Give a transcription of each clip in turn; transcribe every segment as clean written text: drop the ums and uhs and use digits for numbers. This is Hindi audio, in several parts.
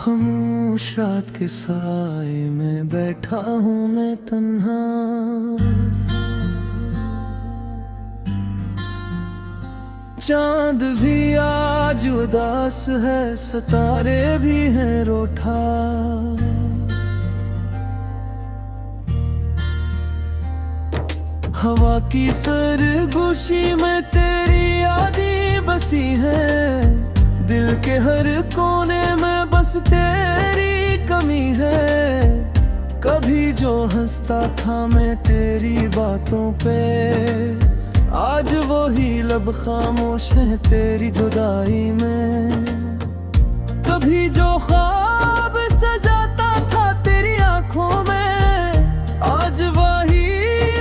खामोश रात के साए में बैठा हूँ मैं तन्हा। चांद भी आज उदास है, सितारे भी हैं रूठा। हवा की सरगोशी में तेरी यादें बसी है। दिल के हर कोने में बस तेरी कमी है। कभी जो हंसता था मैं तेरी बातों पे, आज वो ही लब खामोश है तेरी जुदाई में। कभी जो ख्वाब सजाता था तेरी आंखों में, आज वही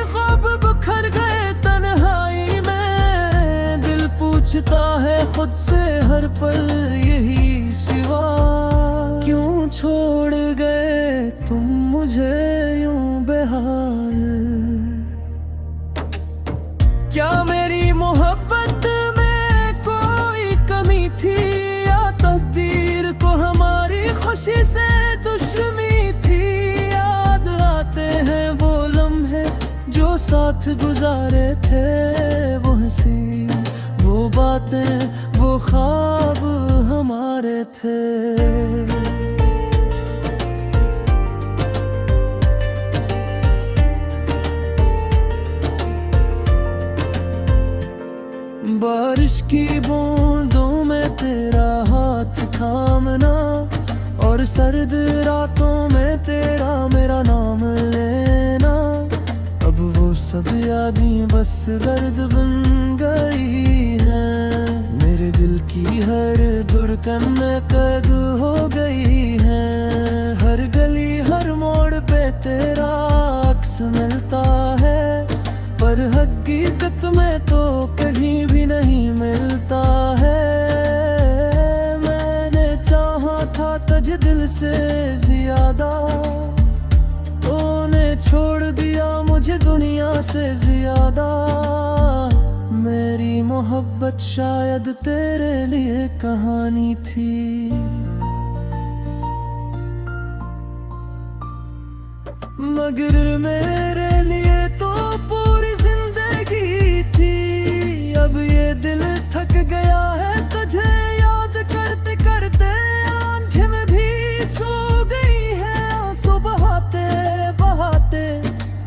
ख्वाब बिखर गए तन्हाई में। दिल पूछता है खुद से हर पल यही सिवा, क्यों छोड़ गए तुम मुझे यूं बेहाल। क्या मेरी मोहब्बत में कोई कमी थी, या तकदीर को हमारी खुशी से दुश्मनी थी। याद आते हैं वो लम्हे जो साथ गुजारे थे, वो हंसी वो बातें वो ख्वाब हमारे थे। बारिश की बूंदों में तेरा हाथ थामना, और सर्द रातों में तेरा मेरा नाम लेना। अब वो सब यादें बस दर्द बन गई हैं, मेरे दिल की हर धड़कन में कैद हो गई है। हर गली हर मोड़ पे तेरा अक्स मिलता है, पर हकीकत में तो कहीं भी नहीं मिलता है। मैंने चाहा था तुझे दिल से ज्यादा, तूने छोड़ दिया मुझे दुनिया से ज्यादा। मेरी मोहब्बत शायद तेरे लिए कहानी थी, मगर मेरे लिए तो पूरी जिंदगी थी। अब ये दिल थक गया है तुझे याद करते करते, आंखें में भी सो गई है आंसू बहाते बहाते।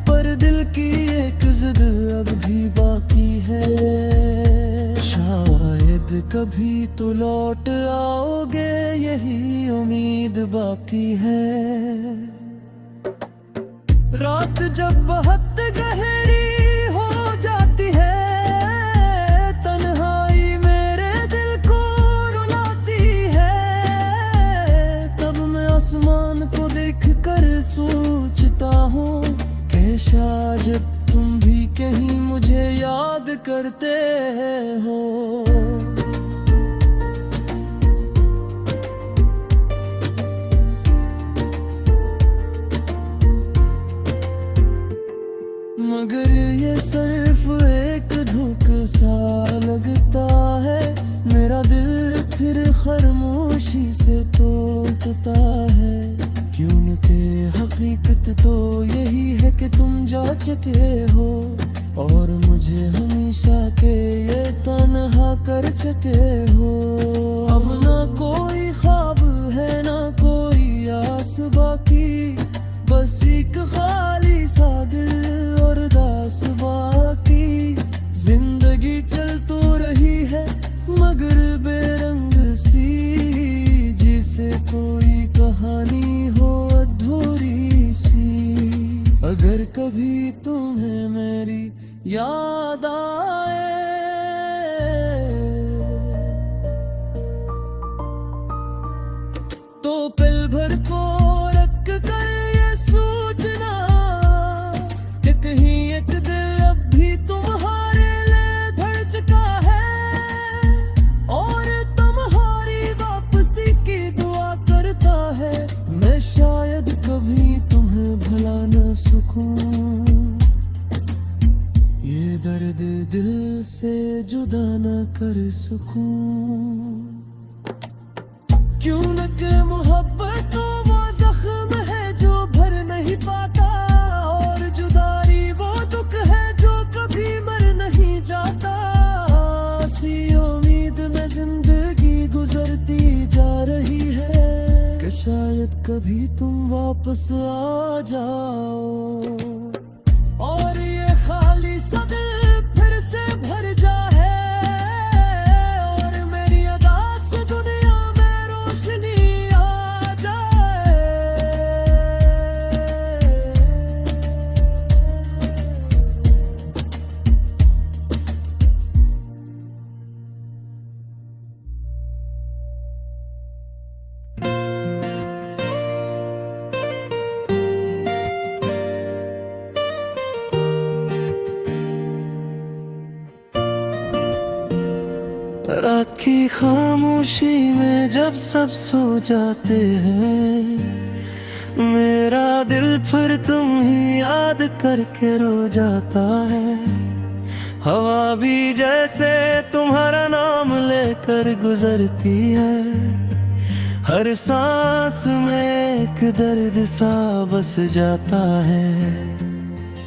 पर दिल की एक जिद अब भी बाकी है, शायद कभी तो लौट आओगे यही उम्मीद बाकी है। रात जब बहुत गहरी हो जाती है, तन्हाई मेरे दिल को रुलाती है। तब मैं आसमान को देखकर सोचता हूँ, कैसा जब तुम भी कहीं मुझे याद करते हो। मगर ये सिर्फ एक धोख सा लगता है, मेरा दिल फिर खामोशी से तोड़ता है। क्योंकि हकीकत तो यही है कि तुम जा चुके हो, और मुझे हमेशा के ये तन्हा कर चुके हो। अब ना कोई ख्वाब है ना कोई आस बाकी, बस एक खाली सा दिल और दास बाकी। जिंदगी चल तो रही है मगर बेरंग सी, जिसे कोई कहानी हो अधूरी सी। अगर कभी तुम्हें मेरी याद आए, तो पल भर को रख कर ये सोचना कि कहीं एक दिल अब भी तुम्हारे लिए धड़ चुका है, और तुम्हारी वापसी की दुआ करता है। मैं शायद कभी तुम्हें भुला न सकूं, ये दर्द दिल से जुदा न कर सकूं। क्यों न के मोहब्बतों वो जख्म है जो भर नहीं पाता, और जुदाई वो दुख है जो कभी मर नहीं जाता। सी उम्मीद में जिंदगी गुजरती जा रही है कि शायद कभी तुम वापस आ जाओ, और ये खाली सा दिल फिर से भर जाए, और मेरी अदा से दुनिया में रोशनी आ जाए। रात की खामोशी में जब सब सो जाते हैं, मेरा दिल फिर तुम ही याद करके रो जाता है। हवा भी जैसे तुम्हारा नाम लेकर गुजरती है, हर सांस में एक दर्द सा बस जाता है।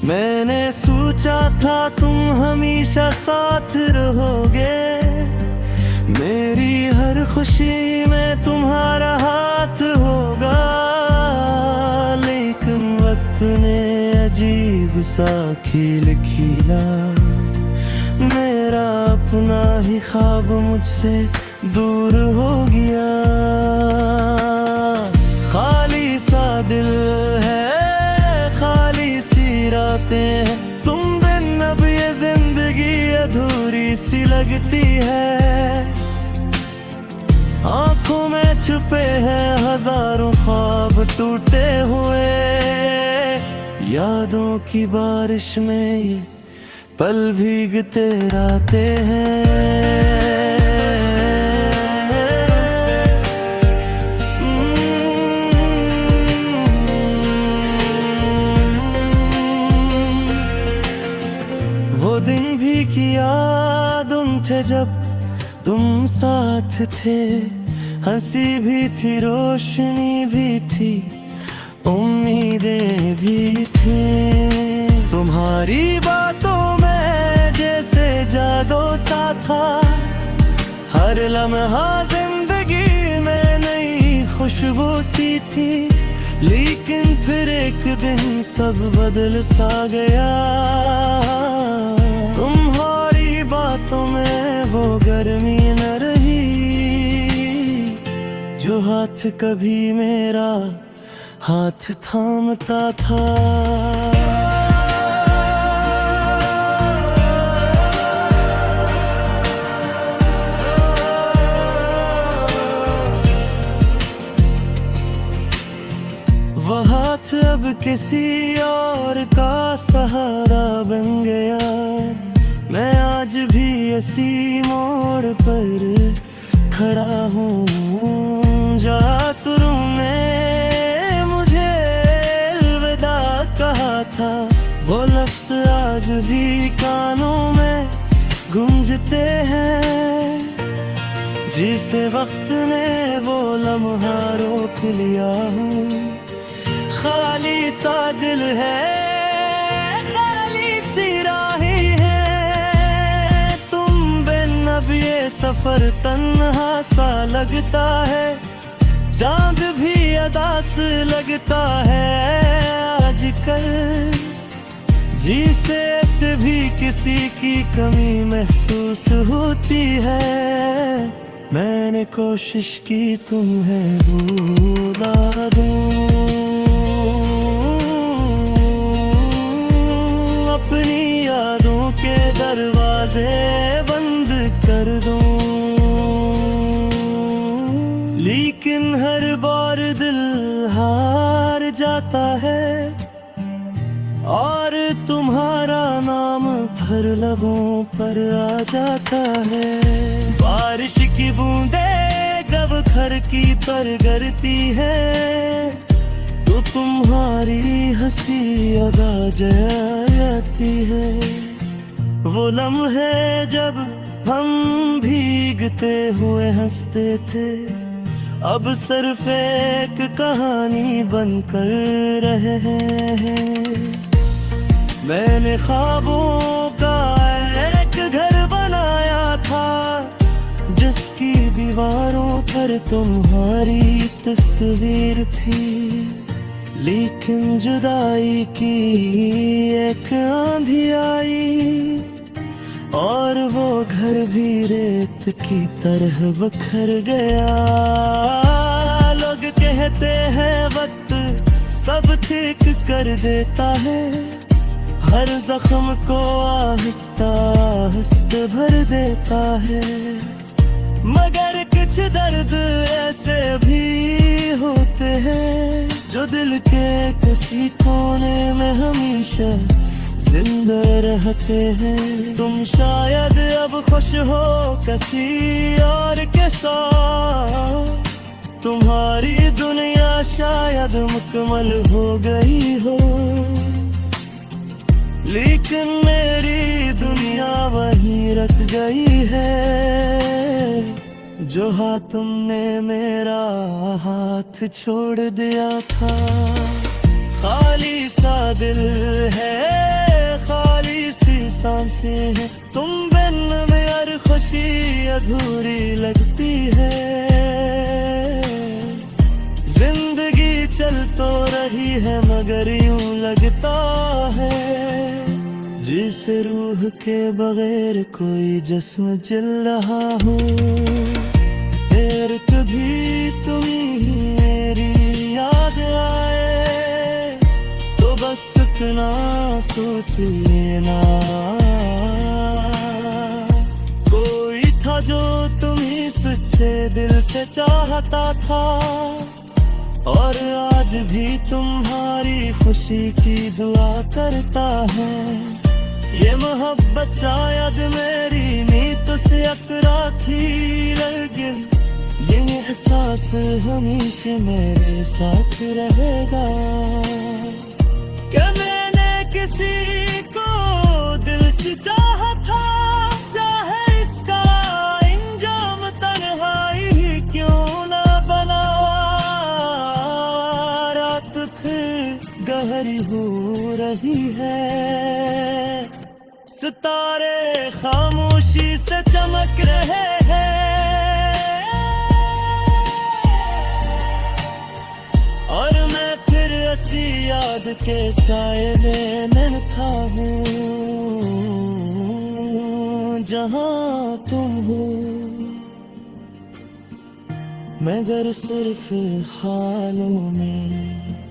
मैंने सोचा था तुम हमेशा साथ रहोगे, मेरी हर खुशी में तुम्हारा हाथ होगा, लेकिन वक्त ने अजीब सा खेल खेला। मेरा अपना ही ख्वाब मुझसे दूर हो गया, खाली सा दिल है, खाली सी रातें हैं, तुम बिन अब ये जिंदगी अधूरी सी लगती है। आंखों में छुपे हैं हजारों ख्वाब टूटे हुए, यादों की बारिश में ये पल भीगते रहते हैं। वो दिन भी किया तुम थे जब तुम साथ थे, हंसी भी थी, रोशनी भी थी, उम्मीदें भी थी। तुम्हारी बातों में जैसे जादू सा था, हर लम्हा जिंदगी में नई खुशबू सी थी। लेकिन फिर एक दिन सब बदल सा गया, तुम्हारी बातों में वो गर्मी न रही, जो हाथ कभी मेरा हाथ थामता था। वह हाथ अब किसी और का सहारा बन गया, मैं आज भी इसी मोड़ पर खड़ा हूँ। जहाँ तुमने मुझे अलविदा कहा था, वो लफ्ज़ आज भी कानों में गूंजते हैं। जिसे वक्त ने वो लम्हा रोक लिया हूँ, खाली सा दिल है, खाली सी राहें हैं। तुम बिन अब ये सफर तन्हा सा लगता है, चांद भी अदास लगता है आजकल। जिसे से भी किसी की कमी महसूस होती है, मैंने कोशिश की तुम्हें भुला दूं, अपनी यादों के दरवाजे बंद कर दूं। लेकिन हर बार दिल हार जाता है, और तुम्हारा नाम फिर लबों पर आ जाता है। बारिश की बूंदें जब घर की पर गिरती है, तो तुम्हारी हंसी अदा जाती है। वो लम्हे जब हम भीगते हुए हंसते थे, अब सिर्फ एक कहानी बनकर रहे हैं। मैंने ख्वाबों का एक घर बनाया था, जिसकी दीवारों पर तुम्हारी तस्वीर थी। लेकिन जुदाई की एक आंधी आई, और वो घर भी रेत की तरह बिखर गया। लोग कहते हैं वक्त सब ठीक कर देता है, हर जख्म को आहिस्ता आहिस्ता भर देता है। मगर कुछ दर्द ऐसे भी होते हैं, जो दिल के किसी कोने में हमेशा जिंदा रहते हैं। तुम शायद अब खुश हो किसी और के साथ, तुम्हारी दुनिया शायद मुकम्मल हो गई हो, लेकिन मेरी दुनिया वहीं रख गई है, जहाँ तुमने मेरा हाथ छोड़ दिया था। खाली सा दिल है, खाली सी सांसें हैं, तुम बिन मेरी खुशी अधूरी लगती है। जिंदगी चल तो रही है, मगर यूं लगता है जिसे रूह के बगैर कोई जिस्म जल रहा हो। फिर कभी तुम्ही मेरी याद आए, तो बस इतना सोच लेना, कोई था जो तुम्ही सच्चे दिल से चाहता था, और आज भी तुम्हारी खुशी की दुआ करता है। ये मोहब्बत शायद मेरी नीयत से अकरा थी, लेकिन ये एहसास हमेशा मेरे साथ रहेगा, कि मैंने किसी को दिल से चाहा था। चाहे इसका इंजाम तन्हाई ही क्यों ना बना, रात फिर गहरी हो रही है, सितारे खामोशी से चमक रहे हैं, और मैं फिर ऐसी याद के साए में नन्हा हूँ, जहाँ तुम हो, मगर सिर्फ ख्यालों में।